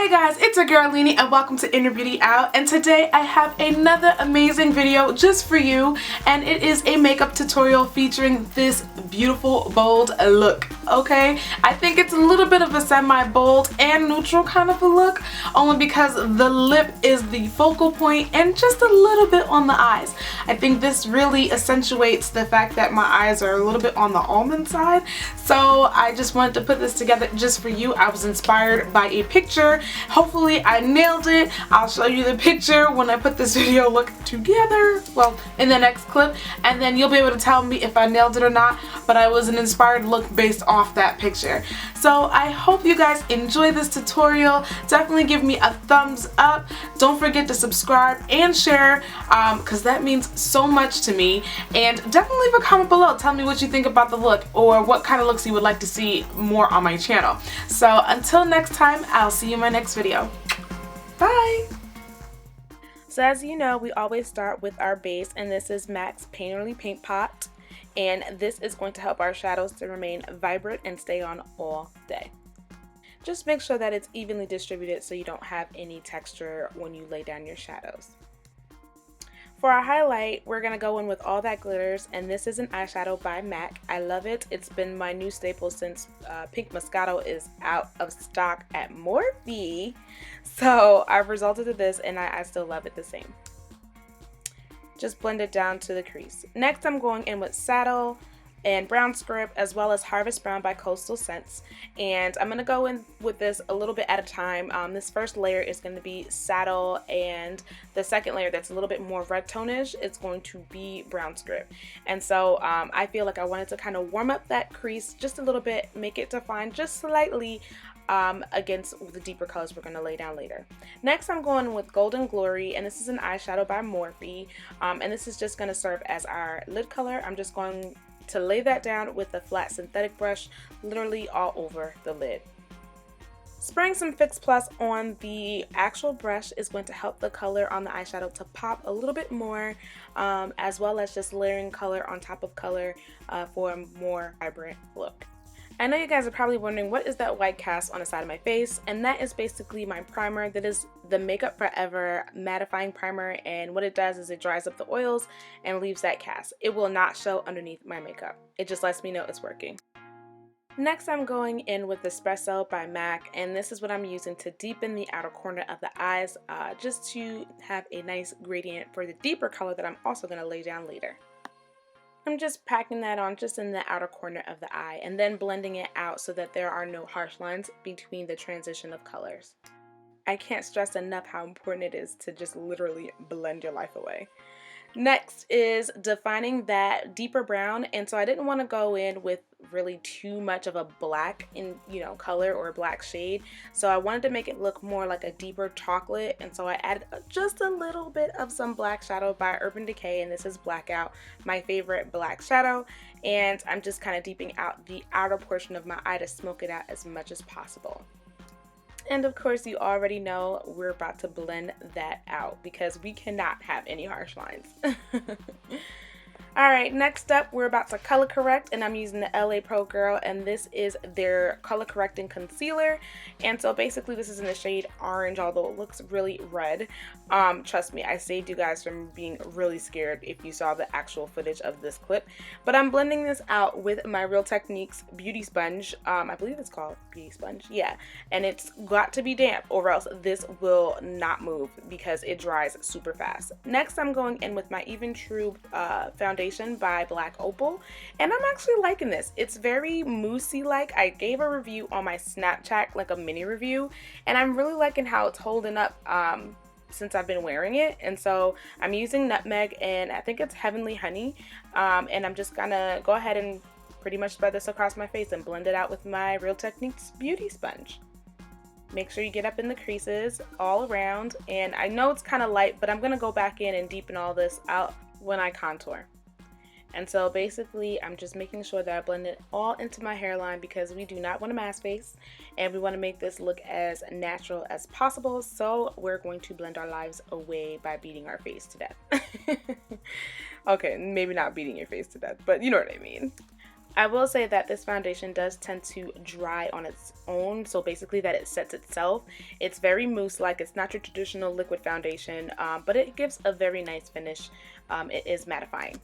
Hey guys, it's your girl Linnee and welcome to Inner Beauty Out, and today I have another amazing video just for you, and it is a makeup tutorial featuring this beautiful bold look. Okay, I think it's a little bit of a semi-bold and neutral kind of a look, only because the lip is the focal point and just a little bit on the eyes. I think this really accentuates the fact that my eyes are a little bit on the almond side, so I just wanted to put this together just for you. I was inspired by a picture. Hopefully I nailed it. I'll show you the picture when I put this video look together, well, in the next clip, and then you'll be able to tell me if I nailed it or not, but I was an inspired look based off that picture. So I hope you guys enjoy this tutorial. Definitely give me a thumbs up. Don't forget to subscribe and share, because that means so much to me, and definitely leave a comment below. Tell me what you think about the look or what kind of looks you would like to see more on my channel. So until next time, I'll see you in my next video. Bye! So as you know, we always start with our base, and this is MAC's Painterly Paint Pot, and this is going to help our shadows to remain vibrant and stay on all day. Just make sure that it's evenly distributed so you don't have any texture when you lay down your shadows. For our highlight, we're going to go in with All That Glitters, and this is an eyeshadow by MAC. I love it. It's been my new staple since Pink Moscato is out of stock at Morphe. So I've resorted to this, and I still love it the same. Just blend it down to the crease. Next, I'm going in with Saddle and Brown Script, as well as Harvest Brown by Coastal Scents, and I'm going to go in with this a little bit at a time. This first layer is going to be Saddle, and the second layer that's a little bit more red tonish is going to be Brown Script. And so I feel like I wanted to kind of warm up that crease just a little bit, make it define just slightly against the deeper colors we're going to lay down later. Next, I'm going with Golden Glory, and this is an eyeshadow by Morphe, and this is just going to serve as our lid color. I'm just going to lay that down with a flat synthetic brush literally all over the lid. Spraying some Fix Plus on the actual brush is going to help the color on the eyeshadow to pop a little bit more, as well as just layering color on top of color for a more vibrant look. I know you guys are probably wondering, what is that white cast on the side of my face? And that is basically my primer. That is the Makeup Forever mattifying primer, and what it does is it dries up the oils and leaves that cast. It will not show underneath my makeup. It just lets me know it's working. Next, I'm going in with Espresso by MAC, and this is what I'm using to deepen the outer corner of the eyes, just to have a nice gradient for the deeper color that I'm also going to lay down later. I'm just packing that on just in the outer corner of the eye, and then blending it out so that there are no harsh lines between the transition of colors. I can't stress enough how important it is to just literally blend your life away. Next is defining that deeper brown, and so I didn't want to go in with really too much of a black color or a black shade, so I wanted to make it look more like a deeper chocolate, and so I added just a little bit of some black shadow by Urban Decay, and this is Blackout, my favorite black shadow, and I'm just kind of deepening out the outer portion of my eye to smoke it out as much as possible. And of course, you already know we're about to blend that out because we cannot have any harsh lines. Alright, next up, we're about to color correct, and I'm using the LA Pro Girl, and this is their color correcting concealer. And so basically this is in the shade Orange, although it looks really red. Trust me, I saved you guys from being really scared if you saw the actual footage of this clip. But I'm blending this out with my Real Techniques Beauty Sponge. I believe it's called Beauty Sponge, yeah. And it's got to be damp or else this will not move because it dries super fast. Next, I'm going in with my Even True foundation by Black Opal, and I'm actually liking this. It's very moussey like. I gave a review on my Snapchat, like a mini review, and I'm really liking how it's holding up since I've been wearing it. And so I'm using Nutmeg, and I think it's Heavenly Honey, and I'm just gonna go ahead and pretty much spread this across my face and blend it out with my Real Techniques Beauty Sponge. Make sure you get up in the creases all around, and I know it's kind of light, but I'm gonna go back in and deepen all this out when I contour. And so basically I'm just making sure that I blend it all into my hairline because we do not want a mask face, and we want to make this look as natural as possible, so we're going to blend our lives away by beating our face to death. Okay, maybe not beating your face to death, but you know what I mean. I will say that this foundation does tend to dry on its own, so basically that it sets itself. It's very mousse-like. It's not your traditional liquid foundation, but it gives a very nice finish. It is mattifying.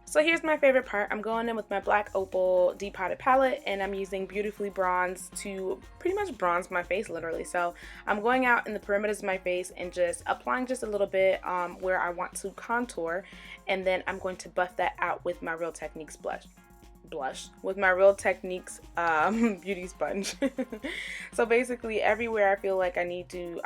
So here's my favorite part. I'm going in with my black opal depotted palette, and I'm using Beautifully Bronze to pretty much bronze my face, literally. So I'm going out in the perimeters of my face and just applying just a little bit where I want to contour, and then I'm going to buff that out with my Real Techniques with my Real Techniques beauty sponge. So basically everywhere I feel like I need to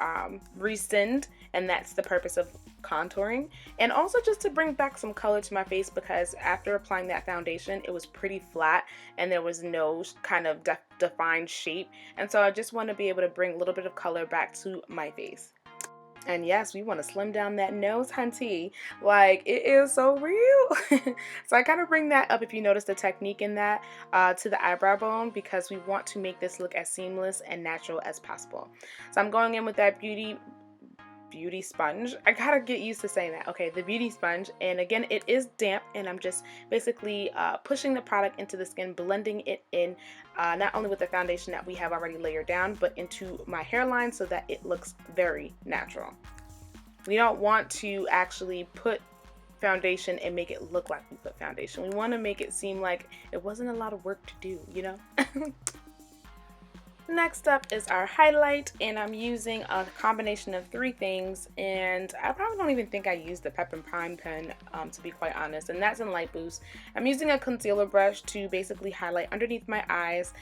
resend, and that's the purpose of contouring, and also just to bring back some color to my face, because after applying that foundation it was pretty flat and there was no kind of defined shape, and so I just want to be able to bring a little bit of color back to my face. And yes, we want to slim down that nose, hunty. Like, it is so real. So I kind of bring that up, if you notice the technique in that, to the eyebrow bone, because we want to make this look as seamless and natural as possible. So I'm going in with that beauty sponge. I gotta get used to saying that. Okay, the beauty sponge, and again it is damp, and I'm just basically pushing the product into the skin, blending it in, not only with the foundation that we have already layered down, but into my hairline so that it looks very natural. We don't want to actually put foundation and make it look like we put foundation. We want to make it seem like it wasn't a lot of work to do, you know? Next up is our highlight, and I'm using a combination of 3 things, and I probably don't even think I used the Pep and Prime pen, to be quite honest, and that's in Light Boost. I'm using a concealer brush to basically highlight underneath my eyes,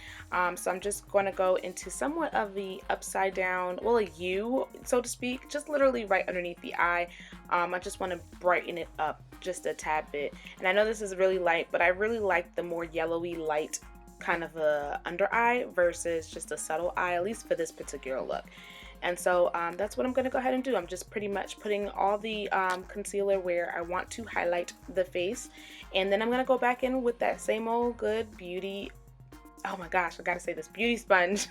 so I'm just going to go into somewhat of the upside down, well, a U, so to speak, just literally right underneath the eye. I just want to brighten it up just a tad bit, and I know this is really light, but I really like the more yellowy light kind of a under eye versus just a subtle eye, at least for this particular look. And so that's what I'm going to go ahead and do. I'm just pretty much putting all the concealer where I want to highlight the face, and then I'm going to go back in with that same old good beauty, oh my gosh, I gotta say this, beauty sponge,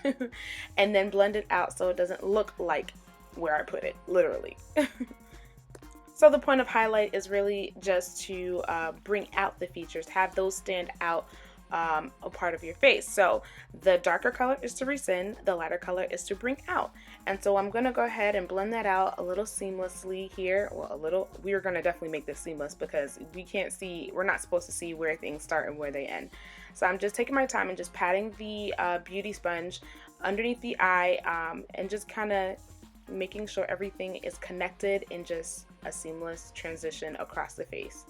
and then blend it out so it doesn't look like where I put it, literally. So the point of highlight is really just to bring out the features, have those stand out a part of your face. So the darker color is to rescind, the lighter color is to bring out. And so I'm gonna go ahead and blend that out a little seamlessly here. Well, a little, we're gonna definitely make this seamless because we can't see, we're not supposed to see where things start and where they end. So I'm just taking my time and just patting the beauty sponge underneath the eye, and just kind of making sure everything is connected in just a seamless transition across the face.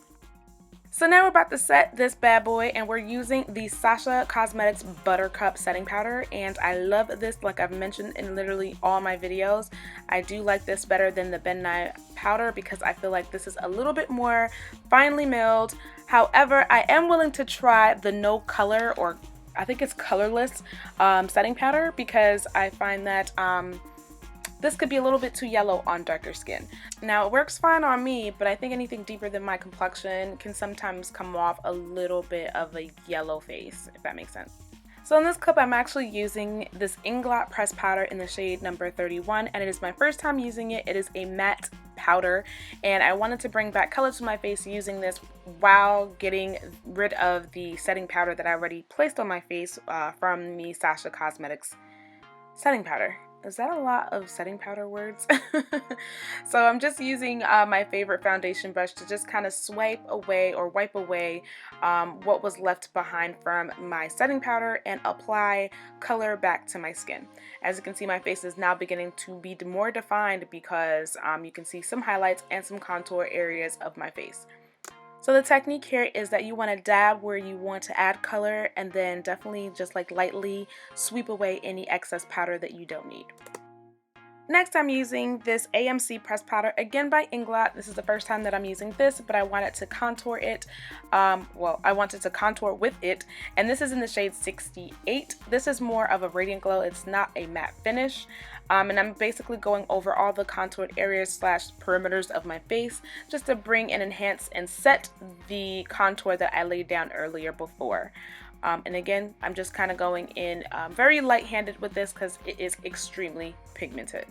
So now we're about to set this bad boy, and we're using the Xoxo Cosmetics Buttercup Setting Powder, and I love this, like I've mentioned in literally all my videos. I do like this better than the Ben Nye powder because I feel like this is a little bit more finely milled. However, I am willing to try the no color, or I think it's colorless, setting powder, because I find that this could be a little bit too yellow on darker skin. Now it works fine on me, but I think anything deeper than my complexion can sometimes come off a little bit of a yellow face, if that makes sense. So in this clip I'm actually using this Inglot pressed powder in the shade number 31, and it is my first time using it. It is a matte powder, and I wanted to bring back color to my face using this while getting rid of the setting powder that I already placed on my face from the Xoxo Cosmetics setting powder. Is that a lot of setting powder words? So I'm just using my favorite foundation brush to just kind of swipe away or wipe away what was left behind from my setting powder and apply color back to my skin. As you can see, my face is now beginning to be more defined because you can see some highlights and some contour areas of my face. So the technique here is that you want to dab where you want to add color, and then definitely just like lightly sweep away any excess powder that you don't need. Next, I'm using this AMC pressed powder, again by Inglot. This is the first time that I'm using this, but I wanted to contour it. Well, I wanted to contour with it, and this is in the shade 68. This is more of a radiant glow. It's not a matte finish. And I'm basically going over all the contoured areas / perimeters of my face just to bring and enhance and set the contour that I laid down earlier before. And again, I'm just kind of going in very light-handed with this because it is extremely pigmented.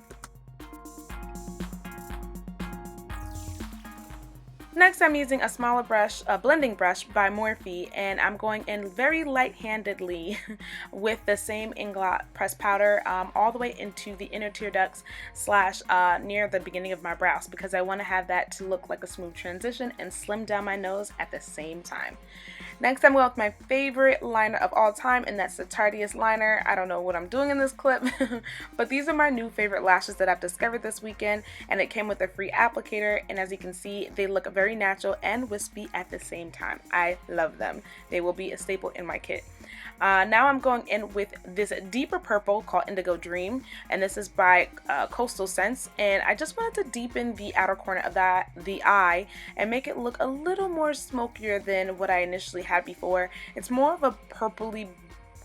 Next, I'm using a smaller brush, a blending brush by Morphe, and I'm going in very light-handedly with the same Inglot pressed powder all the way into the inner tear ducts slash near the beginning of my brows, because I want to have that to look like a smooth transition and slim down my nose at the same time. Next, I'm going with my favorite liner of all time, and that's the Tarteist liner. I don't know what I'm doing in this clip, but these are my new favorite lashes that I've discovered this weekend, and it came with a free applicator, and as you can see, they look very natural and wispy at the same time. I love them. They will be a staple in my kit. Now I'm going in with this deeper purple called Indigo Dream, and this is by Coastal Scents, and I just wanted to deepen the outer corner of the eye and make it look a little more smokier than what I initially had before. It's more of a purpley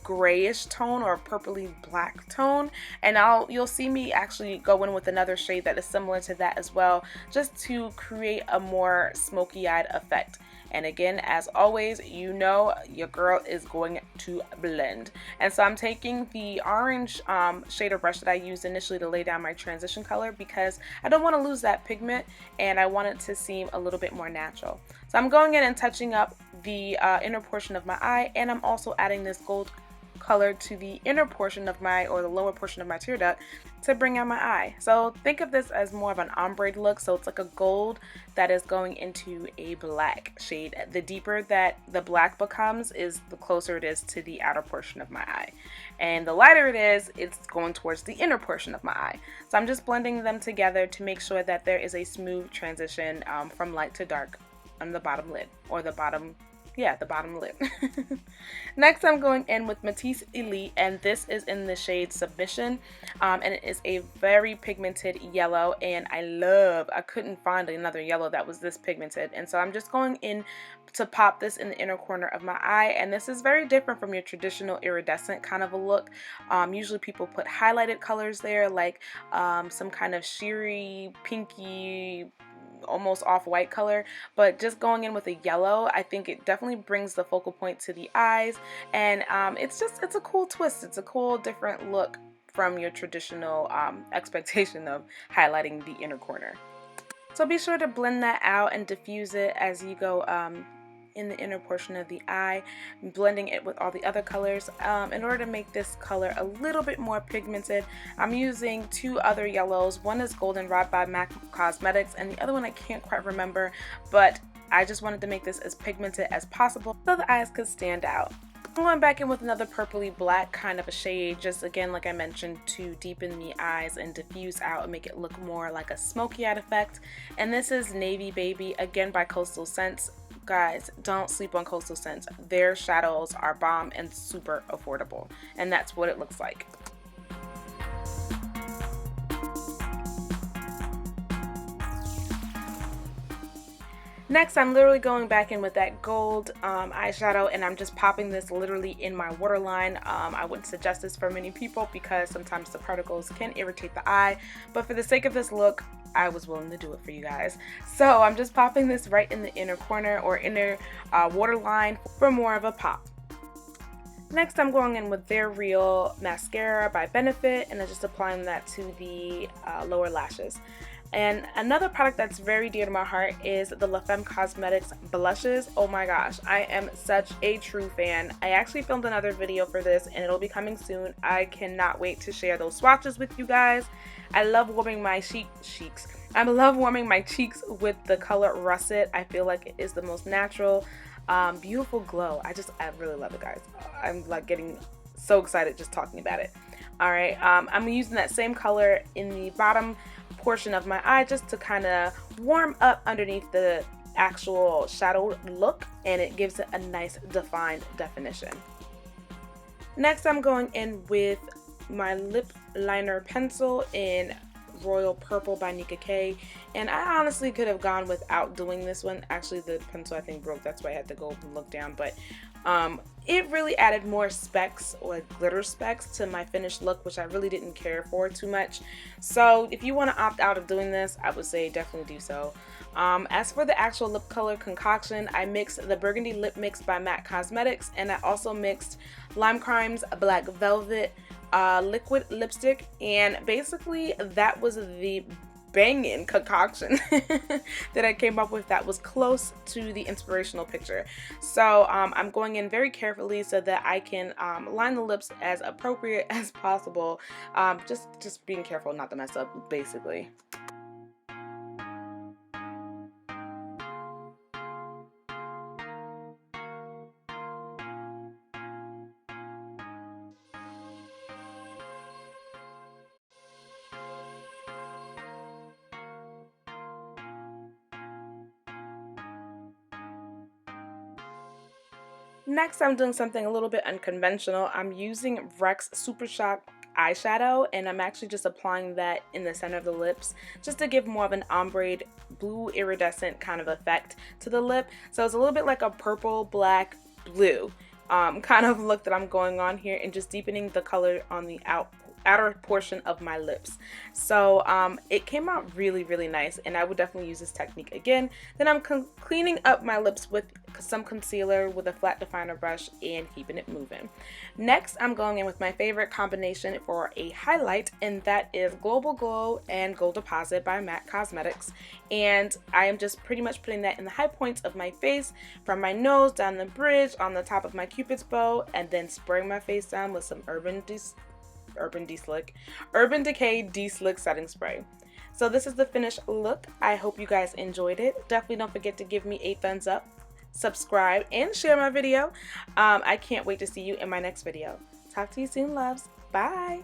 grayish tone or purpley black tone, and you'll see me actually go in with another shade that is similar to that as well, just to create a more smoky eyed effect. And again, as always, you know your girl is going to blend. And so I'm taking the orange shader brush that I used initially to lay down my transition color, because I don't want to lose that pigment and I want it to seem a little bit more natural. So I'm going in and touching up the inner portion of my eye, and I'm also adding this gold color to the inner portion of my, or the lower portion of my tear duct, to bring out my eye. So think of this as more of an ombre look, so it's like a gold that is going into a black shade. The deeper that the black becomes is the closer it is to the outer portion of my eye, and the lighter it is, it's going towards the inner portion of my eye. So I'm just blending them together to make sure that there is a smooth transition from light to dark on the bottom lid, or the bottom lid. Next, I'm going in with Matisse Elite, and this is in the shade Submission, and it is a very pigmented yellow, and I couldn't find another yellow that was this pigmented, and so I'm just going in to pop this in the inner corner of my eye. And this is very different from your traditional iridescent kind of a look. Usually people put highlighted colors there, like some kind of sheery, pinky, almost off-white color, but just going in with a yellow, I think it definitely brings the focal point to the eyes, and it's a cool twist. It's a cool different look from your traditional expectation of highlighting the inner corner. So be sure to blend that out and diffuse it as you go in the inner portion of the eye, blending it with all the other colors. In order to make this color a little bit more pigmented, I'm using two other yellows. One is Goldenrod by MAC Cosmetics, and the other one I can't quite remember, but I just wanted to make this as pigmented as possible so the eyes could stand out. I'm going back in with another purpley black kind of a shade, just again, like I mentioned, to deepen the eyes and diffuse out and make it look more like a smoky eyed effect. And this is Navy Baby, again by Coastal Scents. Guys, don't sleep on Coastal Scents. Their shadows are bomb and super affordable, and that's what it looks like. Next, I'm literally going back in with that gold eyeshadow, and I'm just popping this literally in my waterline. I wouldn't suggest this for many people because sometimes the particles can irritate the eye, but for the sake of this look, I was willing to do it for you guys. So I'm just popping this right in the inner corner or inner waterline for more of a pop. Next, I'm going in with Their Real mascara by Benefit, and I'm just applying that to the lower lashes. And another product that's very dear to my heart is the La Femme Cosmetics blushes. Oh my gosh, I am such a true fan. I actually filmed another video for this, and it'll be coming soon. I cannot wait to share those swatches with you guys. I love warming my cheeks. I love warming my cheeks with the color Russet. I feel like it is the most natural, beautiful glow. I really love it, guys. I'm like getting so excited just talking about it. All right, I'm using that same color in the bottom portion of my eye just to kind of warm up underneath the actual shadow look, and it gives it a nice defined definition. Next, I'm going in with my lip liner pencil in Royal Purple by Nika K, and I honestly could have gone without doing this one. Actually, the pencil I think broke, that's why I had to go and look down, but it really added more specks or glitter specks to my finished look, which I really didn't care for too much. So if you want to opt out of doing this, I would say definitely do so. As for the actual lip color concoction, I mixed the Burgundy Lip Mix by MAC Cosmetics, and I also mixed Lime Crime's Black Velvet liquid lipstick, and basically that was the banging concoction that I came up with that was close to the inspirational picture. So I'm going in very carefully so that I can line the lips as appropriate as possible. Just being careful not to mess up, basically. Next, I'm doing something a little bit unconventional. I'm using Rex Super Shock eyeshadow, and I'm actually just applying that in the center of the lips just to give more of an ombre blue iridescent kind of effect to the lip. So it's a little bit like a purple, black, blue kind of look that I'm going on here, and just deepening the color on the outer portion of my lips. So it came out really, really nice, and I would definitely use this technique again. Then I'm cleaning up my lips with some concealer with a flat definer brush and keeping it moving. Next, I'm going in with my favorite combination for a highlight, and that is Global Glow and Gold Deposit by MAC Cosmetics. And I am just pretty much putting that in the high points of my face, from my nose down the bridge, on the top of my Cupid's bow, and then spraying my face down with some Urban Decay De-Slick Setting Spray. So this is the finished look. I hope you guys enjoyed it. Definitely don't forget to give me a thumbs up, subscribe, and share my video. I can't wait to see you in my next video. Talk to you soon, loves. Bye.